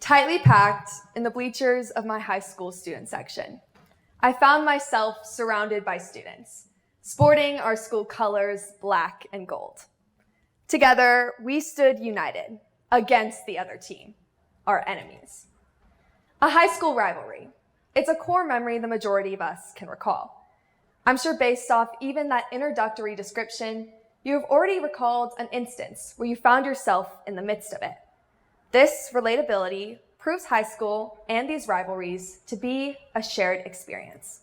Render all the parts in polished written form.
Tightly packed in the bleachers of my high school student section, I found myself surrounded by students, sporting our school colors, black and gold. Together, we stood united against the other team, our enemies. A high school rivalry. It's a core memory the majority of us can recall. I'm sure based off even that introductory description, you have already recalled an instance where you found yourself in the midst of it. This relatability proves high school and these rivalries to be a shared experience.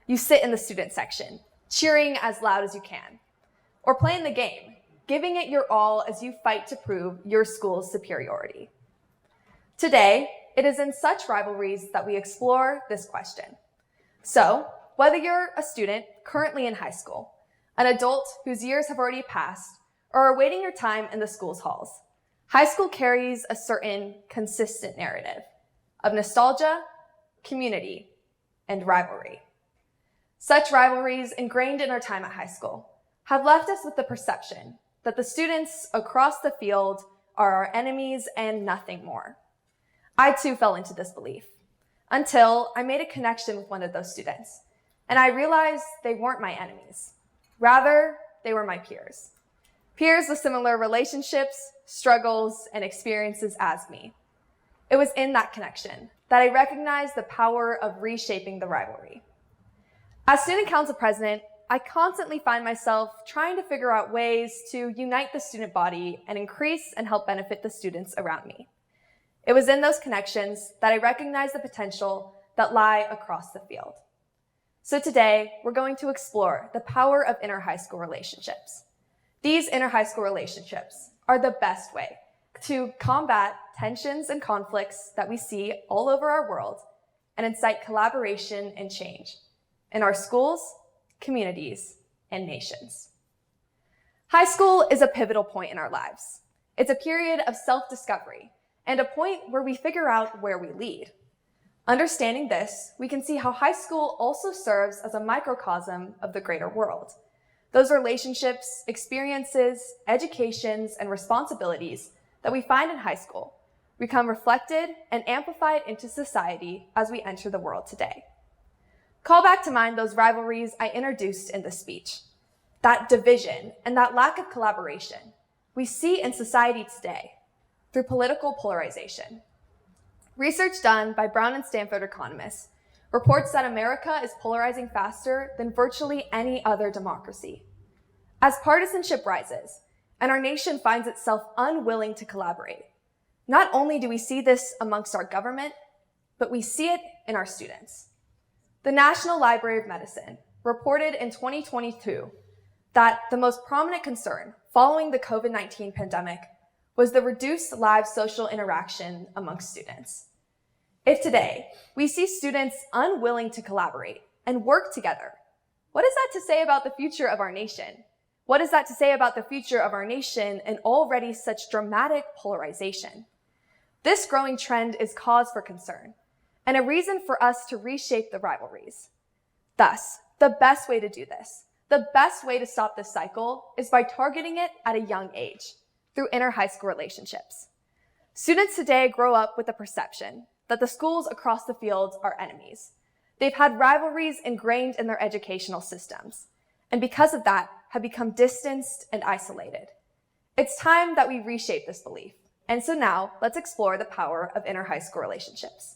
You sit in the student section, cheering as loud as you can, or playing the game, giving it your all as you fight to prove your school's superiority. Today, it is in such rivalries that we explore this question. So, whether you're a student currently in high school, an adult whose years have already passed, or are awaiting your time in the school's halls, high school carries a certain consistent narrative of nostalgia, community, and rivalry. Such rivalries ingrained in our time at high school have left us with the perception that the students across the field are our enemies and nothing more. I too fell into this belief until I made a connection with one of those students, and I realized they weren't my enemies. Rather, they were my peers. Peers with similar relationships, struggles, and experiences as me. It was in that connection that I recognized the power of reshaping the rivalry. As student council president, I constantly find myself trying to figure out ways to unite the student body and increase and help benefit the students around me. It was in those connections that I recognized the potential that lie across the field. So today, we're going to explore the power of inter-high school relationships. These inter-high school relationships are the best way to combat tensions and conflicts that we see all over our world and incite collaboration and change in our schools, communities, and nations. High school is a pivotal point in our lives. It's a period of self-discovery and a point where we figure out where we lead. Understanding this, we can see how high school also serves as a microcosm of the greater world. Those relationships, experiences, educations, and responsibilities that we find in high school become reflected and amplified into society as we enter the world today. Call back to mind those rivalries I introduced in this speech. That division and that lack of collaboration we see in society today through political polarization. Research done by Brown and Stanford economists reports that America is polarizing faster than virtually any other democracy. As partisanship rises and our nation finds itself unwilling to collaborate, not only do we see this amongst our government, but we see it in our students. The National Library of Medicine reported in 2022 that the most prominent concern following the COVID-19 pandemic was the reduced live social interaction amongst students. If today we see students unwilling to collaborate and work together, what is that to say about the future of our nation? What is that to say about the future of our nation in already such dramatic polarization? This growing trend is cause for concern and a reason for us to reshape the rivalries. Thus, the best way to do this, the best way to stop this cycle is by targeting it at a young age through inter-high school relationships. Students today grow up with the perception that the schools across the field are enemies. They've had rivalries ingrained in their educational systems, and because of that, have become distanced and isolated. It's time that we reshape this belief, and so now let's explore the power of inter-high school relationships.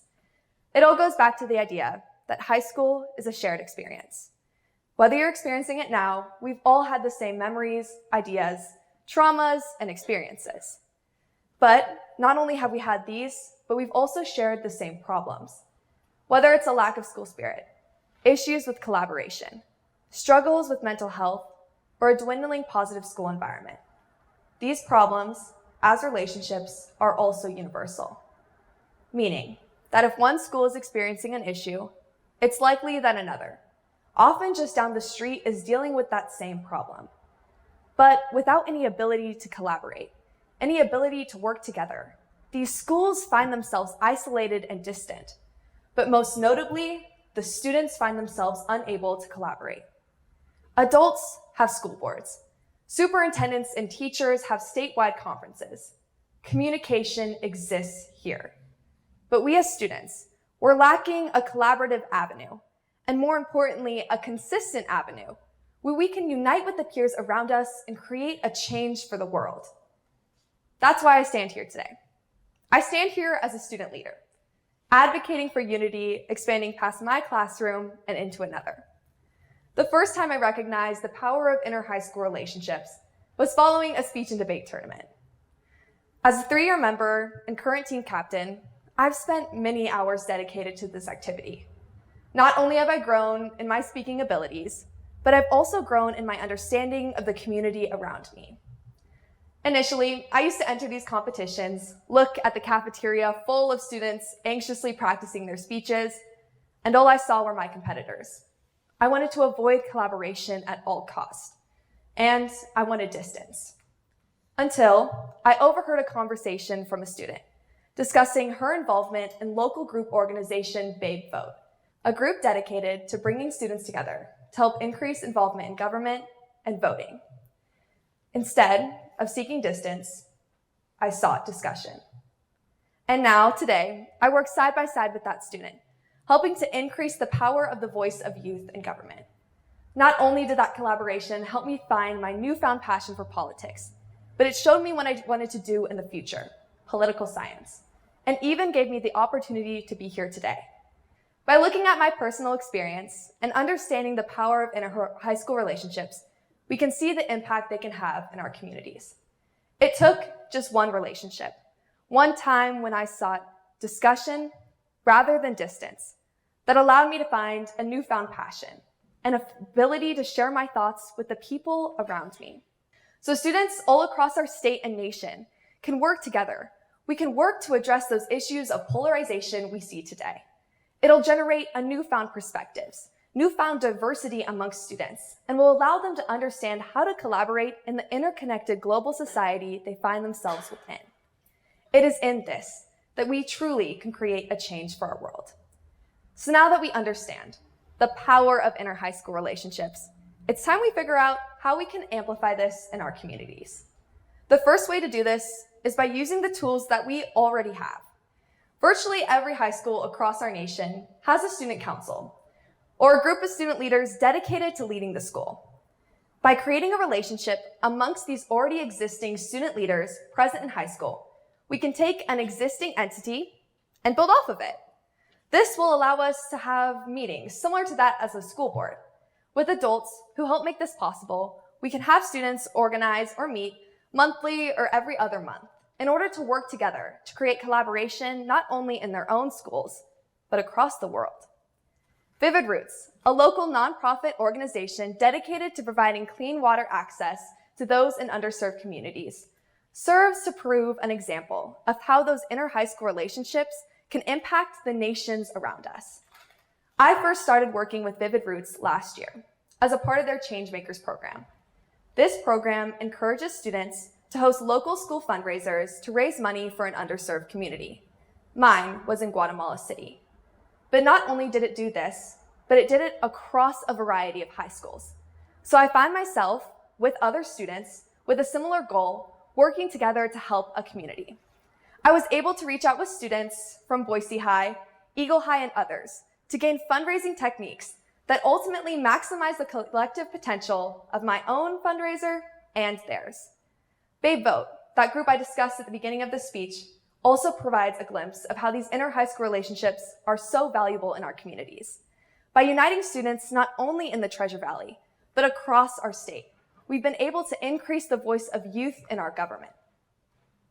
It all goes back to the idea that high school is a shared experience. Whether you're experiencing it now, we've all had the same memories, ideas, traumas, and experiences. But not only have we had these, but we've also shared the same problems. Whether it's a lack of school spirit, issues with collaboration, struggles with mental health, or a dwindling positive school environment. These problems, as relationships, are also universal. Meaning that if one school is experiencing an issue, it's likely that another, often just down the street, is dealing with that same problem. But without any ability to collaborate, any ability to work together, these schools find themselves isolated and distant. But most notably, the students find themselves unable to collaborate. Adults have school boards. Superintendents and teachers have statewide conferences. Communication exists here. But we as students, we're lacking a collaborative avenue, and more importantly, a consistent avenue where we can unite with the peers around us and create a change for the world. That's why I stand here today. I stand here as a student leader, advocating for unity, expanding past my classroom and into another. The first time I recognized the power of inter-high school relationships was following a speech and debate tournament. As a 3-year member and current team captain, I've spent many hours dedicated to this activity. Not only have I grown in my speaking abilities, but I've also grown in my understanding of the community around me. Initially, I used to enter these competitions, look at the cafeteria full of students anxiously practicing their speeches, and all I saw were my competitors. I wanted to avoid collaboration at all costs, and I wanted distance. Until I overheard a conversation from a student discussing her involvement in local group organization Babe Vote, a group dedicated to bringing students together to help increase involvement in government and voting. Instead of seeking distance, I sought discussion. And now, today, I work side by side with that student, helping to increase the power of the voice of youth in government. Not only did that collaboration help me find my newfound passion for politics, but it showed me what I wanted to do in the future, political science, and even gave me the opportunity to be here today. By looking at my personal experience and understanding the power of inter-high school relationships, we can see the impact they can have in our communities. It took just one relationship, one time when I sought discussion rather than distance, that allowed me to find a newfound passion and ability to share my thoughts with the people around me. So students all across our state and nation can work together. We can work to address those issues of polarization we see today. It'll generate a newfound perspectives, newfound diversity amongst students, and will allow them to understand how to collaborate in the interconnected global society they find themselves within. It is in this that we truly can create a change for our world. So now that we understand the power of inter-high school relationships, it's time we figure out how we can amplify this in our communities. The first way to do this is by using the tools that we already have. Virtually every high school across our nation has a student council, or a group of student leaders dedicated to leading the school. By creating a relationship amongst these already existing student leaders present in high school, we can take an existing entity and build off of it. This will allow us to have meetings similar to that as a school board. With adults who help make this possible, we can have students organize or meet monthly or every other month in order to work together to create collaboration not only in their own schools, but across the world. Vivid Roots, a local nonprofit organization dedicated to providing clean water access to those in underserved communities, serves to prove an example of how those inter-high school relationships can impact the nations around us. I first started working with Vivid Roots last year as a part of their Changemakers program. This program encourages students to host local school fundraisers to raise money for an underserved community. Mine was in Guatemala City. But not only did it do this, but it did it across a variety of high schools. So I find myself with other students with a similar goal, working together to help a community. I was able to reach out with students from Boise High, Eagle High, and others to gain fundraising techniques that ultimately maximize the collective potential of my own fundraiser and theirs. Babe Vote, that group I discussed at the beginning of this speech, also provides a glimpse of how these inter-high school relationships are so valuable in our communities. By uniting students not only in the Treasure Valley, but across our state, we've been able to increase the voice of youth in our government.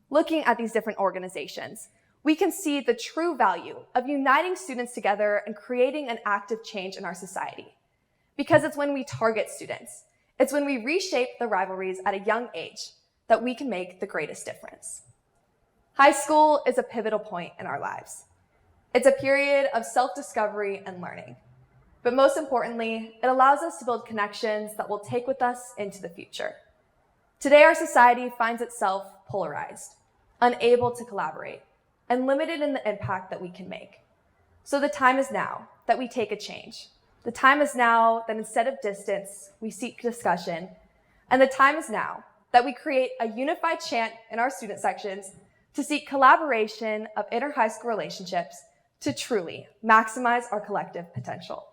Looking at these different organizations, we can see the true value of uniting students together and creating an active change in our society. Because it's when we target students, it's when we reshape the rivalries at a young age that we can make the greatest difference. High school is a pivotal point in our lives. It's a period of self-discovery and learning. But most importantly, it allows us to build connections that will take with us into the future. Today, our society finds itself polarized, unable to collaborate, and limited in the impact that we can make. So the time is now that we take a change. The time is now that instead of distance, we seek discussion. And the time is now that we create a unified chant in our student sections to seek collaboration of inter-high school relationships to truly maximize our collective potential.